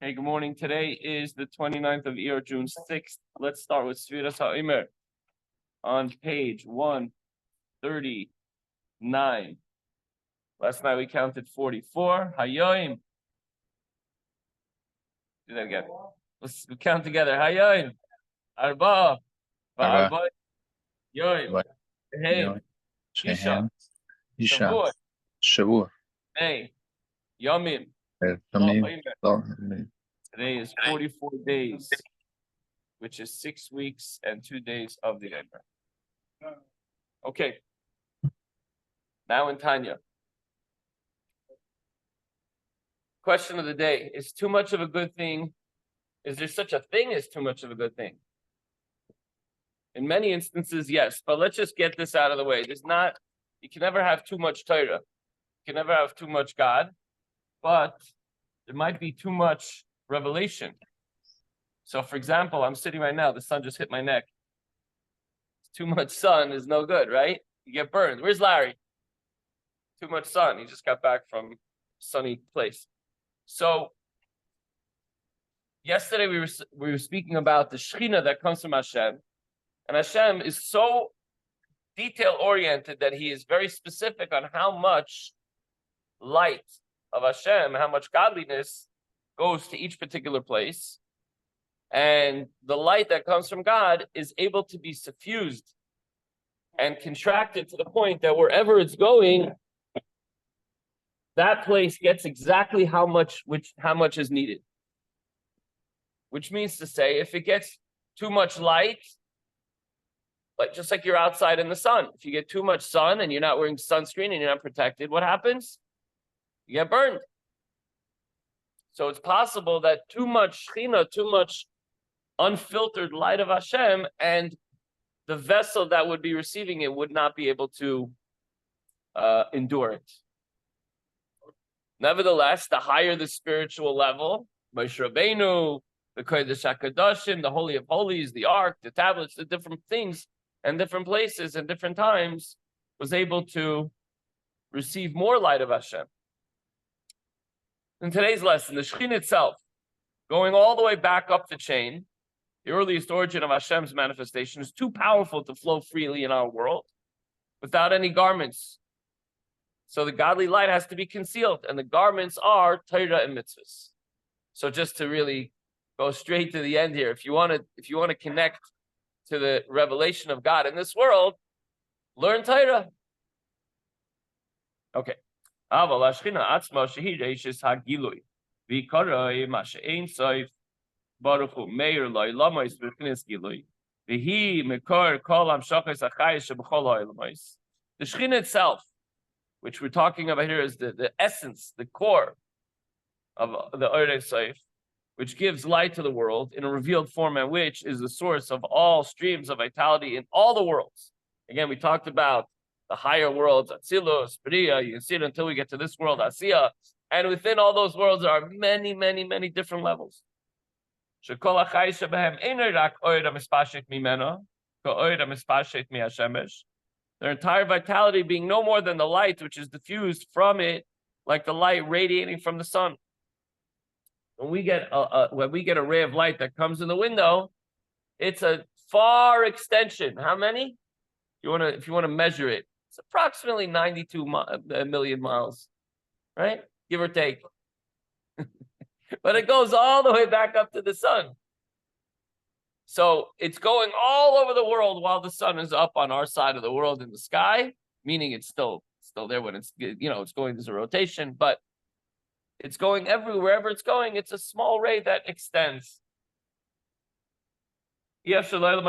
Hey, good morning. Today is the 29th of Iyar, June 6th. Let's start with Sfiras Omer on page 139. Last night we counted 44. Hayoim. Do that again. Let's count together. Hayoim. Arba. Arba. Yoim. Heim. Isha. Shavua. Hey. Yomim. Today is 44 days, which is 6 weeks and 2 days of the Omer. Okay. Now in Tanya. Question of the day: is too much of a good thing? Is there such a thing as too much of a good thing? In many instances, yes. But let's just get this out of the way. You can never have too much Torah. You can never have too much God. But there might be too much revelation. So, for example, I'm sitting right now. The sun just hit my neck. Too much sun is no good, right? You get burned. Where's Larry? Too much sun. He just got back from a sunny place. So, yesterday we were speaking about the Shekhinah that comes from Hashem. And Hashem is so detail-oriented that he is very specific on how much light of Hashem, how much godliness goes to each particular place. And the light that comes from God is able to be suffused and contracted to the point that wherever it's going, that place gets exactly how much is needed. Which means to say, if it gets too much light, just like you're outside in the sun, if you get too much sun and you're not wearing sunscreen and you're not protected, what happens? You get burned. So it's possible that too much Shekhinah, too much unfiltered light of Hashem, and the vessel that would be receiving it would not be able to endure it. Nevertheless, the higher the spiritual level, Moshe Rabbeinu, the Kodesh HaKadoshim, the Holy of Holies, the Ark, the tablets, the different things and different places and different times, was able to receive more light of Hashem. In today's lesson, the Shekhinah itself, going all the way back up the chain, the earliest origin of Hashem's manifestation, is too powerful to flow freely in our world without any garments. So the godly light has to be concealed, and the garments are Torah and mitzvahs. So just to really go straight to the end here, if you want to connect to the revelation of God in this world, learn Torah. Okay. Aval Hashchina Atzma Shehi Reishis HaGilui V'Karoi Ma She'ein Soif Baruch Hu Meir Loi Lamois V'Chines Gilui V'Hi Mekor Kol HaMshachos HaChayis Sheb'Chol HaOlamois. The Shekhinah itself, which we're talking about here, is the essence, the core of the Orei Soif, which gives light to the world in a revealed form, and which is the source of all streams of vitality in all the worlds. Again, we talked about the higher worlds, Atzilus, Bria, you can see it until we get to this world, Asiya. And within all those worlds are many, many, many different levels. Their entire vitality being no more than the light which is diffused from it, like the light radiating from the sun. When we get a ray of light that comes in the window, it's a far extension. How many? If you want to measure it, it's approximately 92 million miles, right? Give or take. But it goes all the way back up to the sun. So it's going all over the world while the sun is up on our side of the world in the sky, meaning it's still there when it's going, there's a rotation, but it's going everywhere. Wherever it's going, it's a small ray that extends. So talking about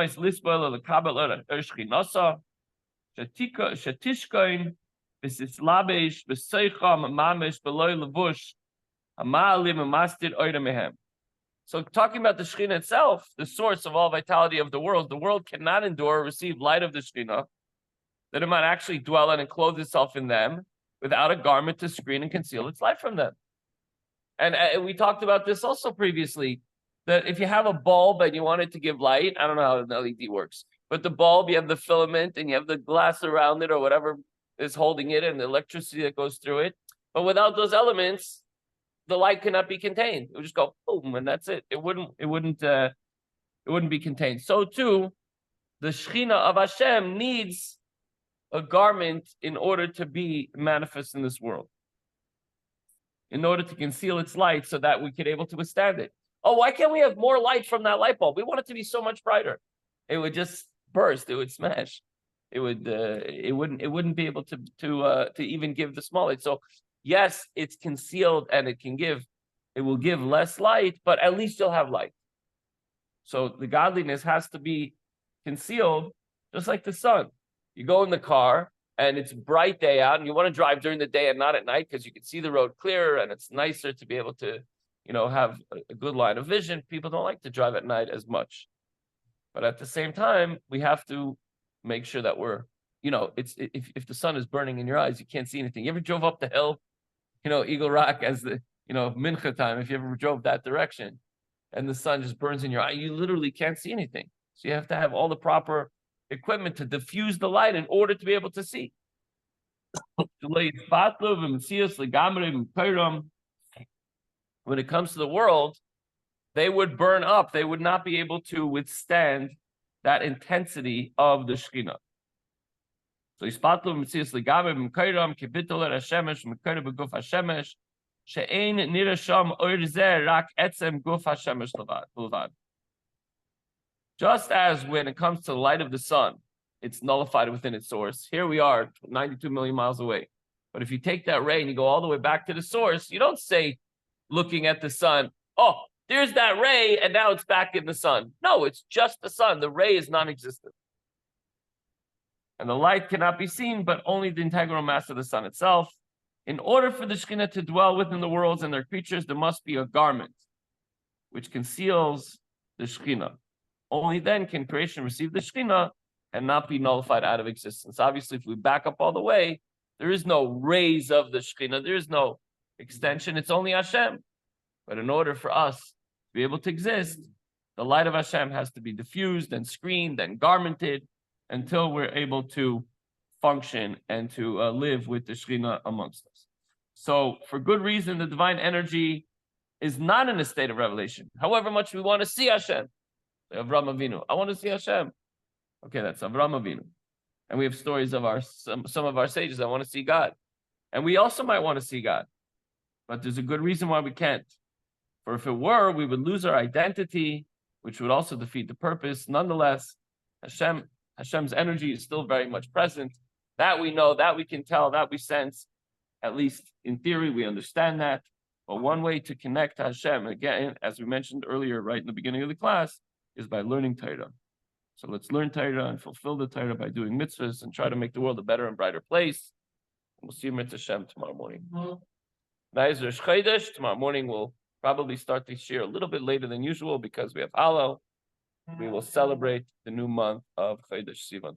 the Shekhinah itself, the source of all vitality of the world cannot endure or receive light of the Shekhinah, that it might actually dwell in and clothe itself in them without a garment to screen and conceal its light from them. And we talked about this also previously, that if you have a bulb and you want it to give light, I don't know how an LED works, but the bulb, you have the filament and you have the glass around it or whatever is holding it and the electricity that goes through it. But without those elements, the light cannot be contained. It would just go boom, and that's it. It wouldn't be contained. So too, the Shechina of Hashem needs a garment in order to be manifest in this world, in order to conceal its light so that we could able to withstand it. Oh, why can't we have more light from that light bulb? We want it to be so much brighter. It would just burst. It would smash. It wouldn't be able to even give the small light. So yes, it's concealed and it will give less light, but at least you'll have light. So the godliness has to be concealed, just like the sun. You go in the car and it's a bright day out, and you want to drive during the day and not at night because you can see the road clearer and it's nicer to be able to, have a good line of vision. People don't like to drive at night as much, but at the same time, we have to make sure that we're, if the sun is burning in your eyes, you can't see anything. You ever drove up the hill, Eagle Rock as the, Mincha time, if you ever drove that direction and the sun just burns in your eye, you literally can't see anything. So you have to have all the proper equipment to diffuse the light in order to be able to see. When it comes to the world, they would burn up. They would not be able to withstand that intensity of the Shekhinah. So ispatlu mitzias legabe b'mkayram kibitol hashemesh mekayra b'guf hashemesh she'ein nirasham or zeh rak etzem guf hashemesh levad. Just as when it comes to the light of the sun, it's nullified within its source. Here we are, 92 million miles away. But if you take that ray and you go all the way back to the source, you don't say, looking at the sun, oh, there's that ray, and now it's back in the sun. No, it's just the sun. The ray is non-existent. And the light cannot be seen, but only the integral mass of the sun itself. In order for the Shekhinah to dwell within the worlds and their creatures, there must be a garment which conceals the Shekhinah. Only then can creation receive the Shekhinah and not be nullified out of existence. Obviously, if we back up all the way, there is no rays of the Shekhinah. There is no extension. It's only Hashem. But in order for us to be able to exist, the light of Hashem has to be diffused and screened and garmented until we're able to function and to live with the Shekhinah amongst us. So for good reason, the divine energy is not in a state of revelation. However much we want to see Hashem. Avraham Avinu, I want to see Hashem. Okay, that's Avraham Avinu. And we have stories of some of our sages that want to see God. And we also might want to see God. But there's a good reason why we can't. For if it were, we would lose our identity, which would also defeat the purpose. Nonetheless, Hashem's energy is still very much present. That we know, that we can tell, that we sense. At least in theory, we understand that. But one way to connect to Hashem, again, as we mentioned earlier, right in the beginning of the class, is by learning Torah. So let's learn Torah and fulfill the Torah by doing mitzvahs and try to make the world a better and brighter place. We'll see you Mitzvah Hashem tomorrow morning. Tomorrow morning we'll probably start this year a little bit later than usual because we have Hallel. We will celebrate the new month of Chodesh Sivan.